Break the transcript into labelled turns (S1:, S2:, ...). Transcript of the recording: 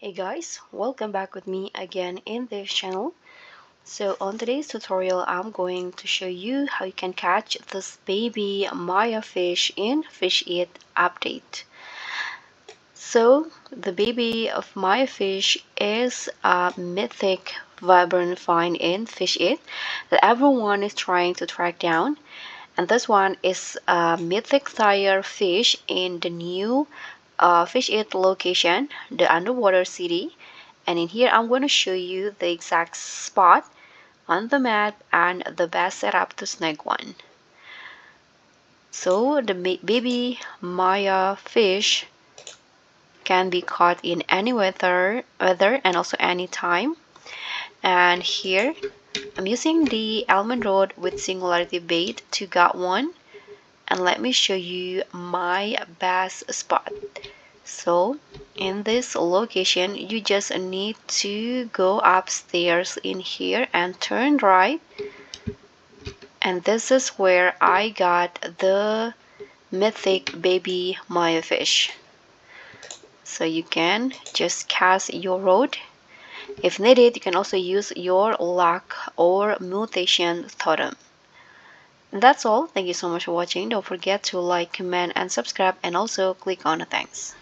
S1: Hey guys, welcome back with me again in this channel. So on today's tutorial, I'm going to show you how you can catch this baby Maya fish in Fish It update. So the baby of Maya fish is a mythic vibrant find in Fish It that everyone is trying to track down. And this one is a mythic tire fish in the new Fish It location, the underwater city. And in here I'm going to show you the exact spot on the map and the best setup to snag one. So the baby Maya fish can be caught in any weather and also any time. And here I'm using the almond rod with singularity bait to get one. And let me show you my best spot. So in this location you just need to go upstairs in here and turn right, and this is where I got the mythic baby Maya fish. So you can just cast your rod. If needed, you can also use your luck or mutation totem. And that's all. Thank you so much for watching. Don't forget to like, comment, and subscribe, and also click on the thanks.